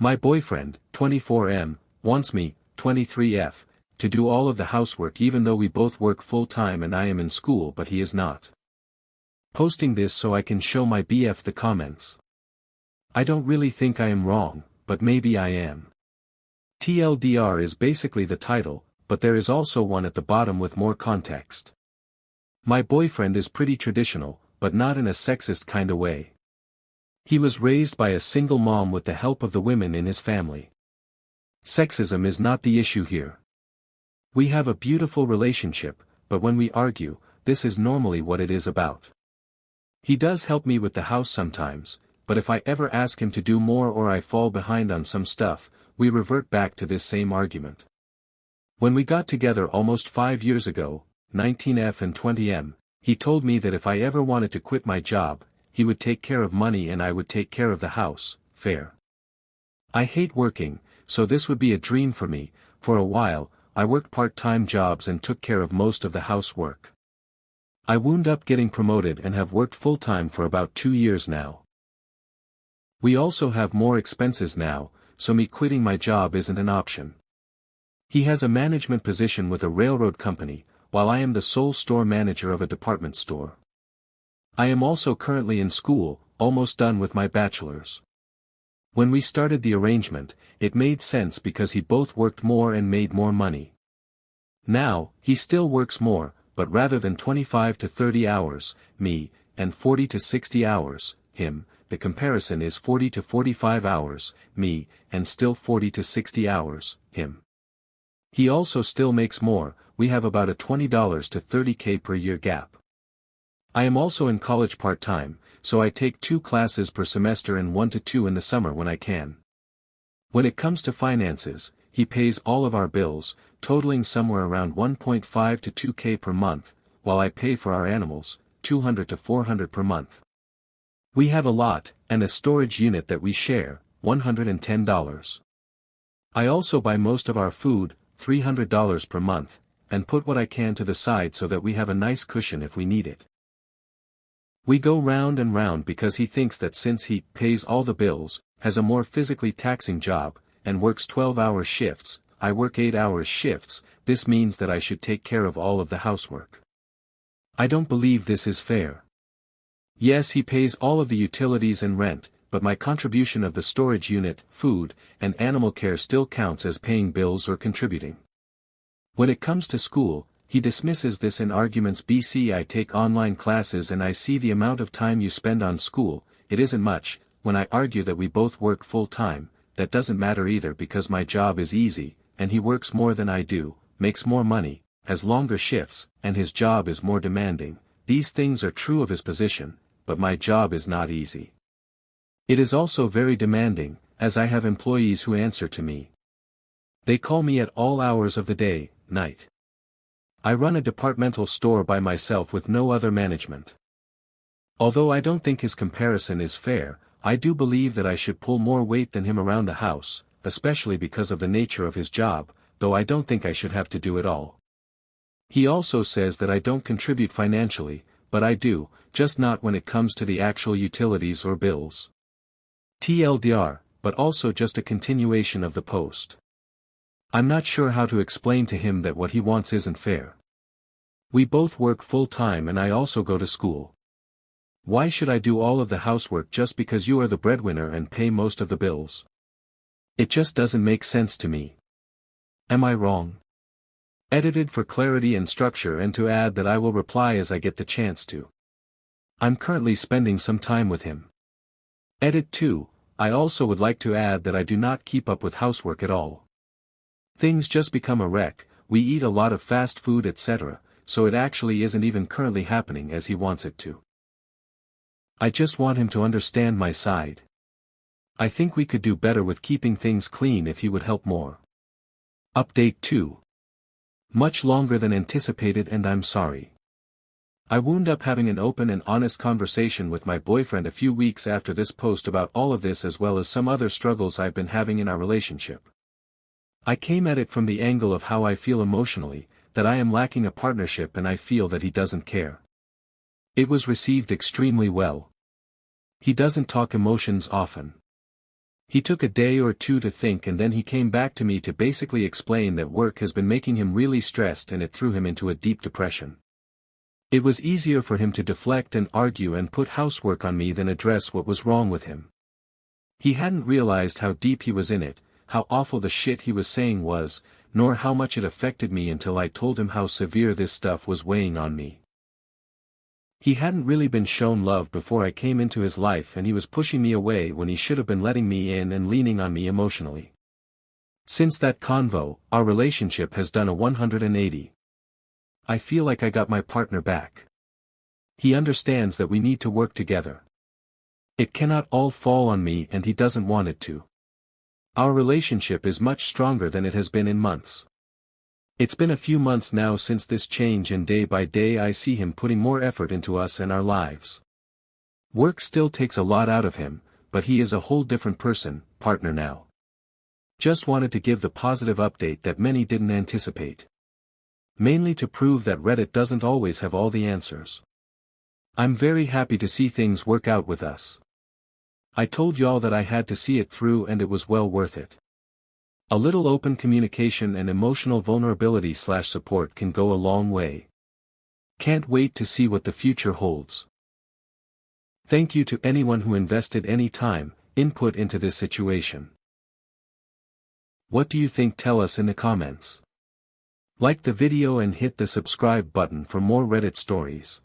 My boyfriend, 24M, wants me, 23F, to do all of the housework even though we both work full-time and I am in school but he is not. Posting this so I can show my BF the comments. I don't really think I am wrong, but maybe I am. TLDR is basically the title, but there is also one at the bottom with more context. My boyfriend is pretty traditional, but not in a sexist kinda way. He was raised by a single mom with the help of the women in his family. Sexism is not the issue here. We have a beautiful relationship, but when we argue, this is normally what it is about. He does help me with the house sometimes, but if I ever ask him to do more or I fall behind on some stuff, we revert back to this same argument. When we got together almost 5 years ago, 19F and 20M, he told me that if I ever wanted to quit my job, he would take care of money and I would take care of the house. Fair. I hate working, so this would be a dream for me. For a while, I worked part-time jobs and took care of most of the housework. I wound up getting promoted and have worked full-time for about 2 years now. We also have more expenses now, so me quitting my job isn't an option. He has a management position with a railroad company, while I am the sole store manager of a department store. I am also currently in school, almost done with my bachelor's. When we started the arrangement, it made sense because he both worked more and made more money. Now, he still works more, but rather than 25 to 30 hours, me, and 40 to 60 hours, him, the comparison is 40 to 45 hours, me, and still 40 to 60 hours, him. He also still makes more. We have about a $20 to $30K per year gap. I am also in college part-time, so I take 2 classes per semester and 1 to 2 in the summer when I can. When it comes to finances, he pays all of our bills, totaling somewhere around 1.5 to 2K per month, while I pay for our animals, $200 to $400 per month. We have a lot, and a storage unit that we share, $110. I also buy most of our food, $300 per month, and put what I can to the side so that we have a nice cushion if we need it. We go round and round because he thinks that since he pays all the bills, has a more physically taxing job, and works 12-hour shifts, I work 8-hour shifts, this means that I should take care of all of the housework. I don't believe this is fair. Yes, he pays all of the utilities and rent, but my contribution of the storage unit, food, and animal care still counts as paying bills or contributing. When it comes to school, he dismisses this in arguments. BC, I take online classes and I see the amount of time you spend on school, it isn't much. When I argue that we both work full-time, that doesn't matter either because my job is easy, and he works more than I do, makes more money, has longer shifts, and his job is more demanding. These things are true of his position, but my job is not easy. It is also very demanding, as I have employees who answer to me. They call me at all hours of the day, night. I run a departmental store by myself with no other management. Although I don't think his comparison is fair, I do believe that I should pull more weight than him around the house, especially because of the nature of his job, though I don't think I should have to do it all. He also says that I don't contribute financially, but I do, just not when it comes to the actual utilities or bills. TLDR, but also just a continuation of the post. I'm not sure how to explain to him that what he wants isn't fair. We both work full-time and I also go to school. Why should I do all of the housework just because you are the breadwinner and pay most of the bills? It just doesn't make sense to me. Am I wrong? Edited for clarity and structure, and to add that I will reply as I get the chance to. I'm currently spending some time with him. Edit 2, I also would like to add that I do not keep up with housework at all. Things just become a wreck, we eat a lot of fast food etc., so it actually isn't even currently happening as he wants it to. I just want him to understand my side. I think we could do better with keeping things clean if he would help more. Update 2. Much longer than anticipated and I'm sorry. I wound up having an open and honest conversation with my boyfriend a few weeks after this post about all of this as well as some other struggles I've been having in our relationship. I came at it from the angle of how I feel emotionally, that I am lacking a partnership and I feel that he doesn't care. It was received extremely well. He doesn't talk emotions often. He took a day or two to think and then he came back to me to basically explain that work has been making him really stressed and it threw him into a deep depression. It was easier for him to deflect and argue and put housework on me than address what was wrong with him. He hadn't realized how deep he was in it, how awful the shit he was saying was, nor how much it affected me until I told him how severe this stuff was weighing on me. He hadn't really been shown love before I came into his life and he was pushing me away when he should have been letting me in and leaning on me emotionally. Since that convo, our relationship has done a 180. I feel like I got my partner back. He understands that we need to work together. It cannot all fall on me and he doesn't want it to. Our relationship is much stronger than it has been in months. It's been a few months now since this change and day by day I see him putting more effort into us and our lives. Work still takes a lot out of him, but he is a whole different person, partner now. Just wanted to give the positive update that many didn't anticipate. Mainly to prove that Reddit doesn't always have all the answers. I'm very happy to see things work out with us. I told y'all that I had to see it through and it was well worth it. A little open communication and emotional vulnerability/support can go a long way. Can't wait to see what the future holds. Thank you to anyone who invested any time, input into this situation. What do you think? Tell us in the comments. Like the video and hit the subscribe button for more Reddit stories.